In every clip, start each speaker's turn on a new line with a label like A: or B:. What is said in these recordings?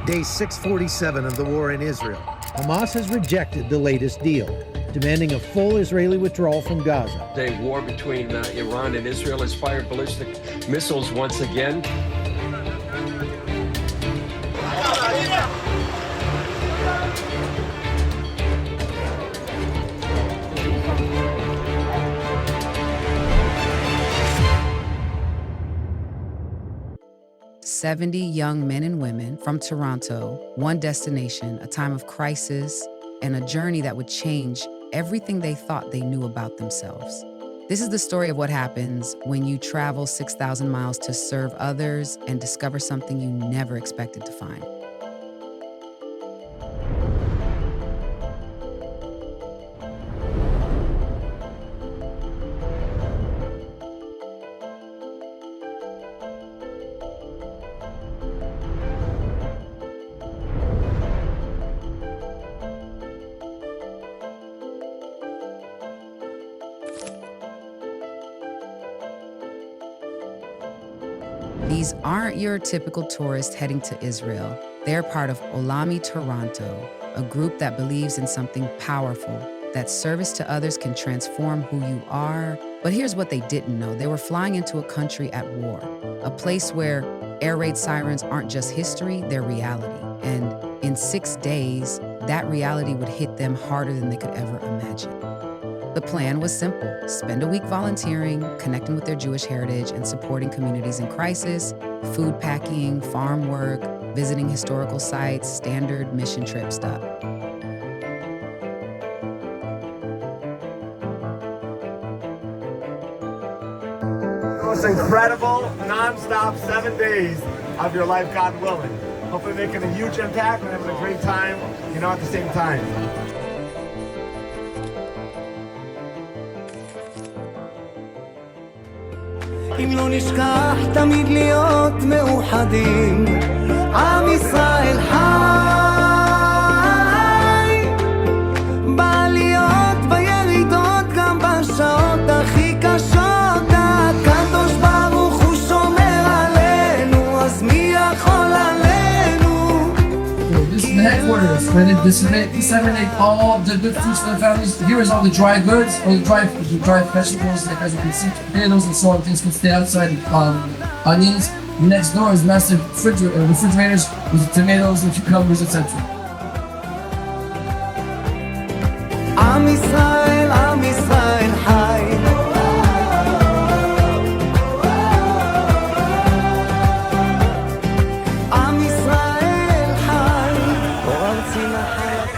A: Day 647 of the war in Israel. Hamas has rejected the latest deal, demanding a full Israeli withdrawal from Gaza.
B: The war between Iran and Israel has fired ballistic missiles once again.
C: "70 young men and women from Toronto, one destination, a time of crisis, and a journey that would change everything they thought they knew about themselves." This is the story of what happens when you travel 6,000 miles to serve others and discover something you never expected to find. These aren't your typical tourists heading to Israel. They're part of Olami Toronto, a group that believes in something powerful, that service to others can transform who you are. But here's what they didn't know. They were flying into a country at war, a place where air raid sirens aren't just history, they're reality. And in 6 days, that reality would hit them harder than they could ever imagine. The plan was simple: spend a week volunteering, connecting with their Jewish heritage, and supporting communities in crisis, food packing, farm work, visiting historical sites, standard mission trip stuff.
D: It was incredible, non-stop 7 days of your life, God willing. Hopefully making a huge impact and having a great time, at the same time.
E: אם לא נשכח תמיד להיות מאוחדים, עם ישראל חי, בעליות בירידות גם בשעות הכי קשות, הקדוש ברוך הוא שומר עלינו, אז מי יכול עלינו?
F: This is the headquarters where they disseminate all the good foods for the families. Here is all the dry goods, all the dry vegetables, like as you can see, potatoes and so on. Things can stay outside. Onions. Next door is massive refrigerators with the tomatoes and cucumbers, etc.
E: עם ישראל חי. עם ישראל חי. אור ארצי נחלת.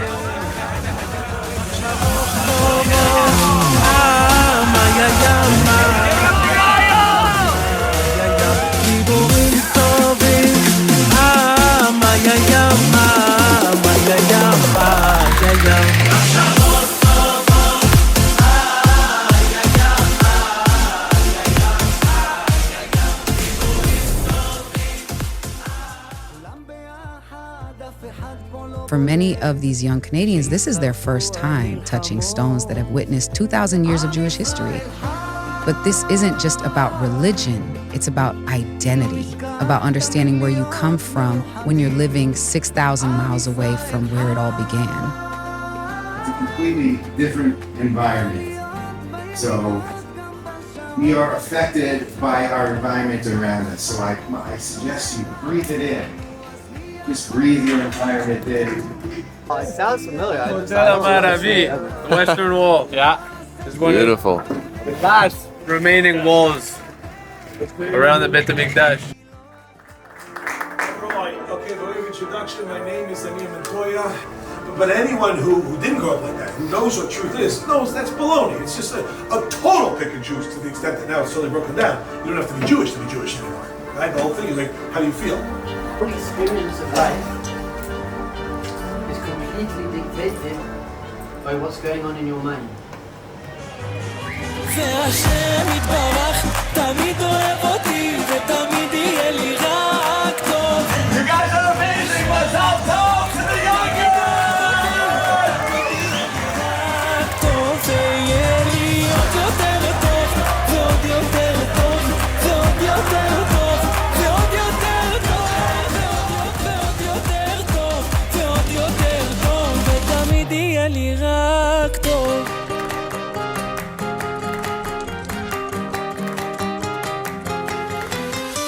C: For many of these young Canadians, this is their first time touching stones that have witnessed 2,000 years of Jewish history. But this isn't just about religion, it's about identity, about understanding where you come from when you're living 6,000 miles away from where it all began.
G: It's a completely different environment. So we are affected by our environment around us. So I suggest you breathe it in. Just breathe your environment in.
D: It sounds familiar.
H: The Western Wall. Yeah. It's one
I: Beautiful.
H: of the last remaining walls around the Beit HaMikdash.
J: Right. Okay, by way of introduction, my name is Anir Montoya. But anyone who didn't grow up like that, who knows what truth is, knows that's baloney. It's just a total pick and choose to the extent that now it's totally broken down. You don't have to be Jewish anymore. Right? The whole thing is like, how do you feel?
K: The experience of life is completely dictated by what's going on in your mind.
E: והשם יתברך תמיד אוהב אותי ותמיד יהיה לי רק טוב.
D: You guys are amazing! What's up, talk to the young girls!
E: רק טוב ויהיה לי עוד יותר טוב ועוד יותר טוב ועוד יותר טוב ועוד יותר טוב ועוד יותר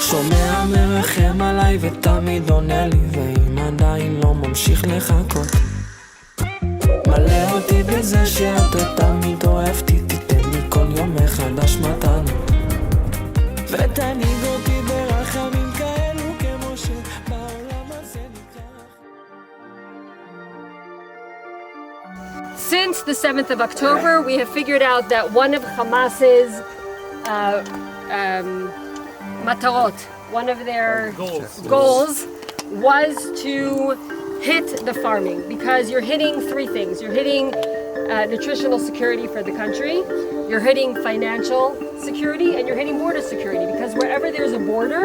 E: שומע מרחם עליי ותמיד עונה לי, ואם עדיין לא ממשיך לחכות, מלא אותי בזה שאתה תמיד אוהבתי, תיתן לי כל יום מחדש מתנה, ותנהיג אותי ברחמים כאלו כמו שבעולם הזה ניקח.
I: Since the 7th of October, we have figured out that one of Hamas's matarot, one of their goals was to hit the farming, because you're hitting three things. You're hitting nutritional security for the country, you're hitting financial security, and you're hitting border security, because wherever there's a border,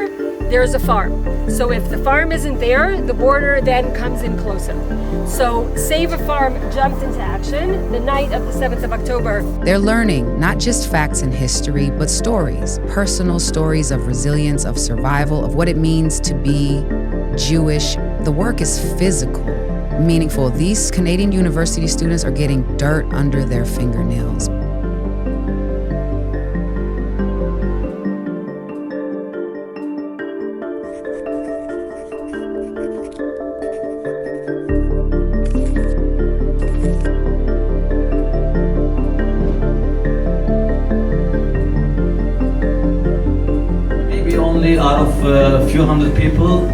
I: there's a farm. So if the farm isn't there, the border then comes in closer. So Save a Farm jumped into action the night of the 7th of October.
C: They're learning not just facts and history, but stories, personal stories of resilience, of survival, of what it means to be Jewish. The work is physical, meaningful. These Canadian university students are getting dirt under their fingernails.
L: Maybe only out of a few hundred people,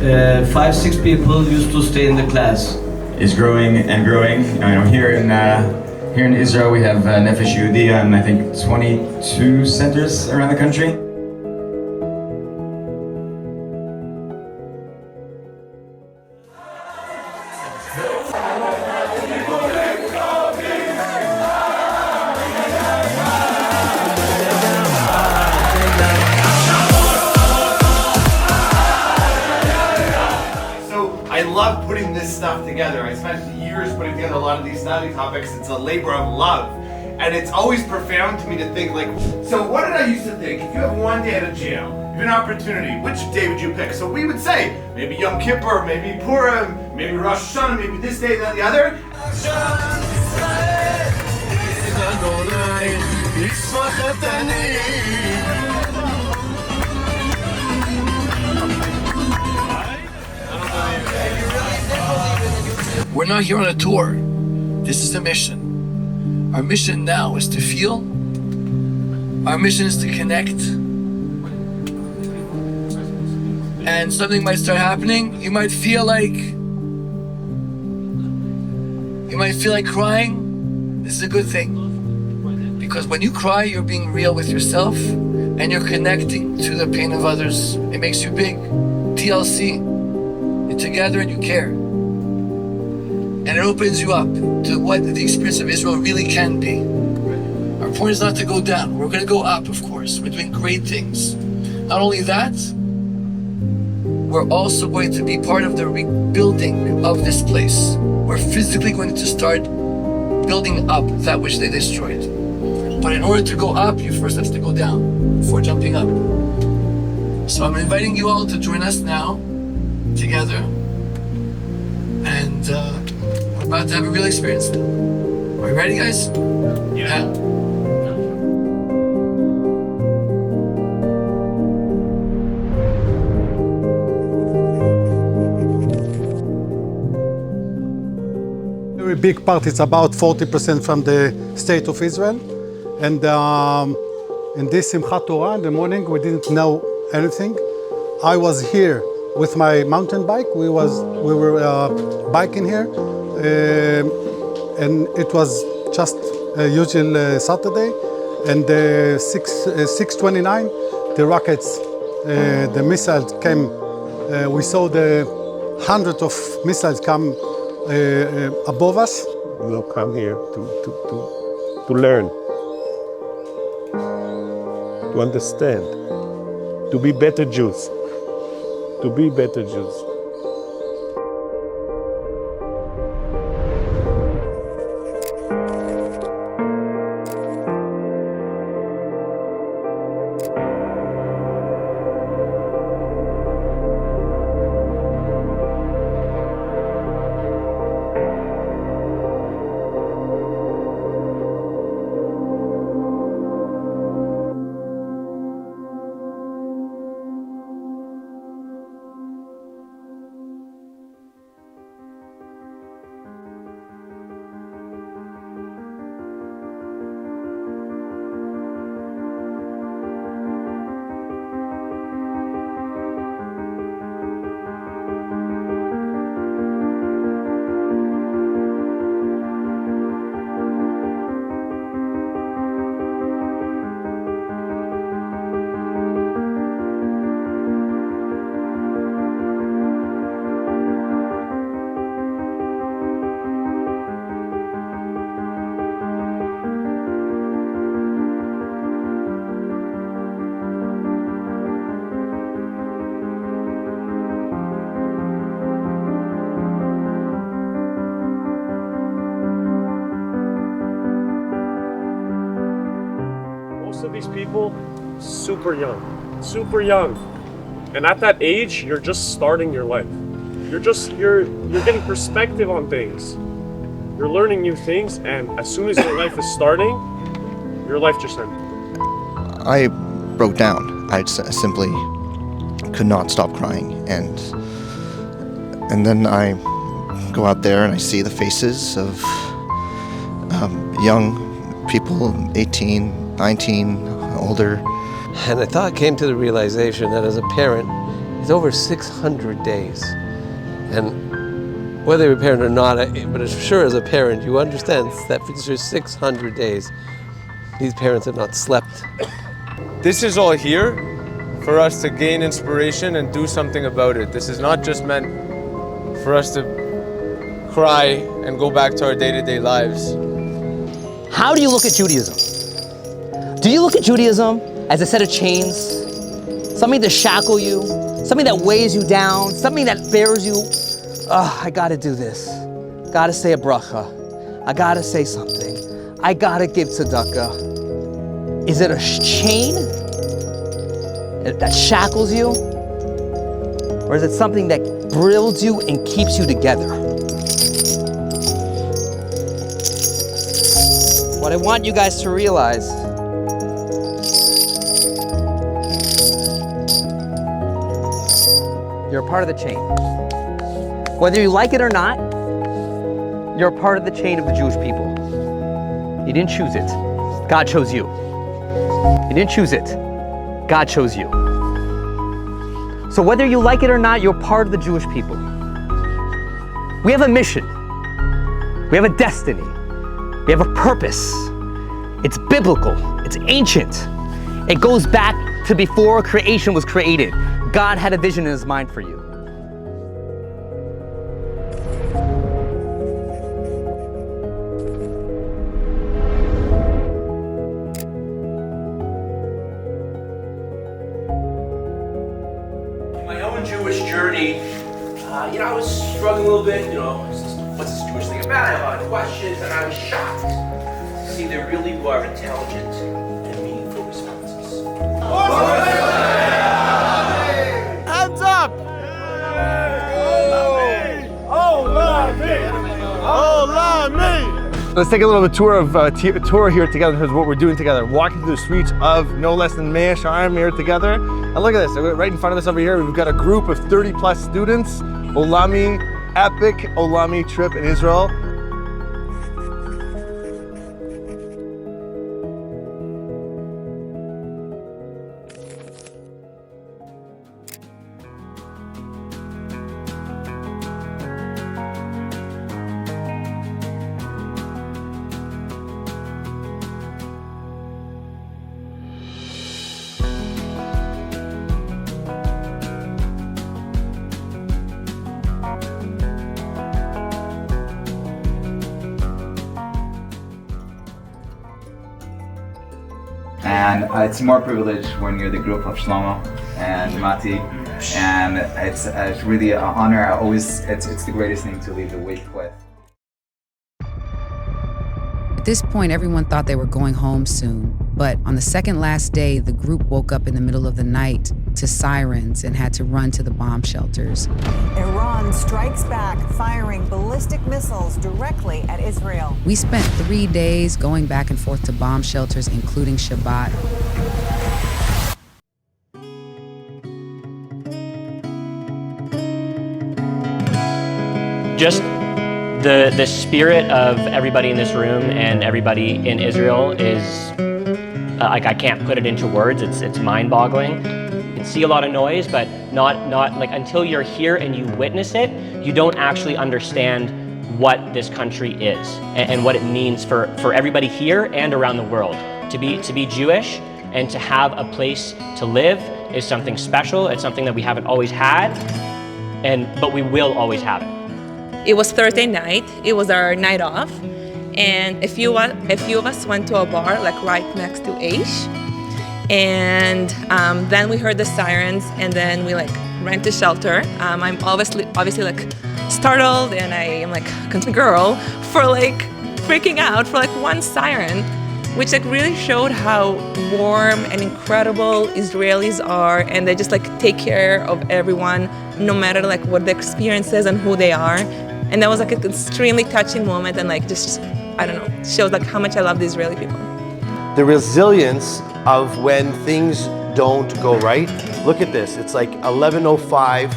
L: 5-6 people used to stay in the class.
M: Is growing and growing. Here in Israel we have Nefesh Yehudiya and I think 22 centers around the country.
D: I love putting this stuff together. I spent years putting together a lot of these study topics. It's a labor of love. And it's always profound to me to think like, so what did I used to think? If you have one day out of jail, you have an opportunity, which day would you pick? So we would say, maybe Yom Kippur, maybe Purim, maybe Rosh Hashanah, maybe this day, then the other.
F: We're not here on a tour. This is a mission. Our mission now is to feel. Our mission is to connect. And something might start happening. You might feel like crying. This is a good thing. Because when you cry, you're being real with yourself and you're connecting to the pain of others. It makes you big. TLC. You're together and you care. And it opens you up to what the experience of Israel really can be. Our point is not to go down. We're going to go up, of course. We're doing great things. Not only that, we're also going to be part of the rebuilding of this place. We're physically going to start building up that which they destroyed. But in order to go up, you first have to go down before jumping up. So I'm inviting you all to join us now, together. And we're about to have a real experience now. Are you ready, guys? Yeah.
N: Very big part, it's about 40% from the state of Israel. And in this Simchat Torah in the morning, we didn't know anything. I was here with my mountain bike. We were biking here, and it was just a usual Saturday. And 6:29, the rockets, the missiles came. We saw the hundreds of missiles come above us.
O: We'll come here to learn, to understand, to be better Jews. To be better Jews. people super young. And at that age, you're just starting your life. You're getting perspective on things. You're learning new things, and as soon as your life is starting, your life just ended.
P: I broke down. I simply could not stop crying, and then I go out there and I see the faces of young people, 18, 19, older.
Q: And I thought I came to the realization that as a parent, it's over 600 days. And whether you're a parent or not, but sure as a parent, you understand that for these 600 days, these parents have not slept.
H: This is all here for us to gain inspiration and do something about it. This is not just meant for us to cry and go back to our day-to-day lives.
R: How do you look at Judaism? Do you look at Judaism as a set of chains? Something to shackle you? Something that weighs you down? Something that bears you? Oh, I gotta do this. Gotta say a bracha. I gotta say something. I gotta give tzedakah. Is it a chain that shackles you? Or is it something that builds you and keeps you together? What I want you guys to realize you're a part of the chain. Whether you like it or not, you're a part of the chain of the Jewish people. You didn't choose it. God chose you. You didn't choose it. God chose you. So whether you like it or not, you're part of the Jewish people. We have a mission. We have a destiny. We have a purpose. It's biblical. It's ancient. It goes back to before creation was created. God had a vision in his mind for you.
S: My own Jewish journey, I was struggling a little bit, what's this Jewish thing about? I had a lot of questions, and I was shocked to see there really were intelligent and meaningful responses.
E: Hands up!
T: Let's take a little bit tour here together because what we're doing together. Walking through the streets of no less than Mea Shearim here together. And look at this, right in front of us over here, we've got a group of 30 plus students. Epic Olami trip in Israel.
M: And it's more privileged when you're the group of Shlomo and Mati, and it's really an honor. It's the greatest thing to leave the week with.
C: At this point, everyone thought they were going home soon. But on the second last day, the group woke up in the middle of the night to sirens and had to run to the bomb shelters.
U: Iran strikes back, firing ballistic missiles directly at Israel.
C: We spent 3 days going back and forth to bomb shelters, including Shabbat.
V: Just the spirit of everybody in this room and everybody in Israel is I can't put it into words. It's mind-boggling. You can see a lot of noise, but not like until you're here and you witness it, you don't actually understand what this country is and what it means for everybody here and around the world. To be Jewish and to have a place to live is something special. It's something that we haven't always had, but we will always have it.
W: It was Thursday night. It was our night off, and a few of us went to a bar like right next to Aish, and then we heard the sirens, and then we ran to shelter. I'm obviously startled, and I am like a girl for freaking out for one siren, which like really showed how warm and incredible Israelis are, and they just like take care of everyone, no matter like what the experience is and who they are. And that was like an extremely touching moment, and like just, I don't know, shows like how much I love the Israeli people.
A: The resilience of when things don't go right. Look at this, it's like 11:05,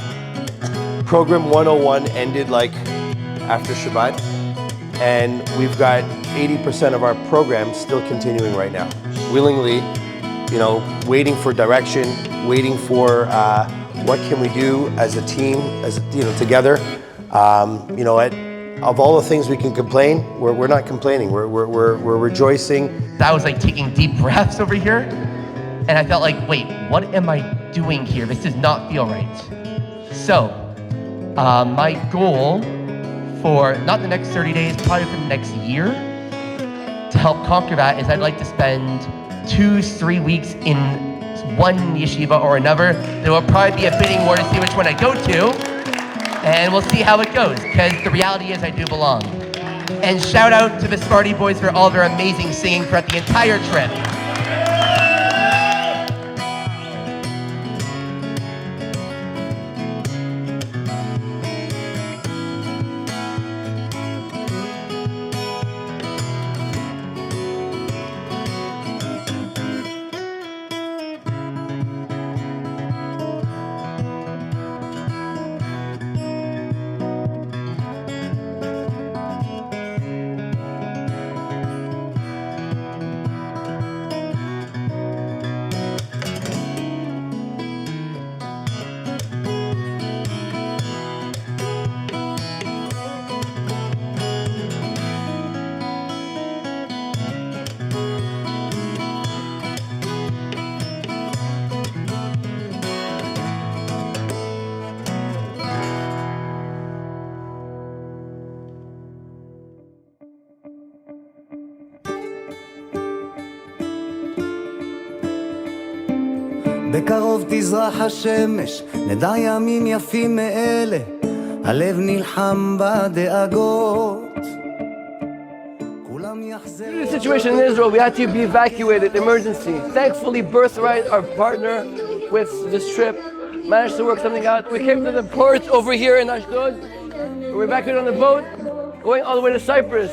A: program 101 ended like after Shabbat, and we've got 80% of our program still continuing right now. Willingly, you know, waiting for direction, waiting for what can we do as a team, as you know, together. You know, of all the things we can complain, we're not complaining. We're rejoicing.
B: I was like taking deep breaths over here, and I felt like, wait, what am I doing here? This does not feel right. So, my goal for not the next 30 days, probably for the next year, to help conquer that is I'd like to spend 2-3 weeks in one yeshiva or another. There will probably be a bidding war to see which one I go to, and we'll see how it goes, because the reality is I do belong. And shout out to the Sparty boys for all their amazing singing throughout the entire trip.
E: בקרוב תזרח השמש, נדע ימים יפים מאלה, הלב נלחם בדאגות.
G: Due to the situation in Israel, we had to be evacuated, emergency. Thankfully, Birthright, our partner with this trip, managed to work something out. We came to the port over here in Ashdod. We were evacuated on the boat, going all the way to Cyprus.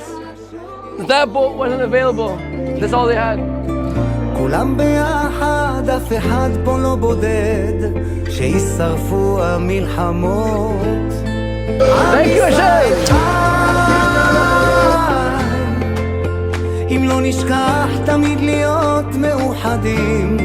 G: That boat wasn't available. That's all they had.
E: כולם ביחד, אף אחד פה לא בודד, שישרפו המלחמות.
G: Thank you, Hashem!
E: אם לא נשכח תמיד להיות מאוחדים,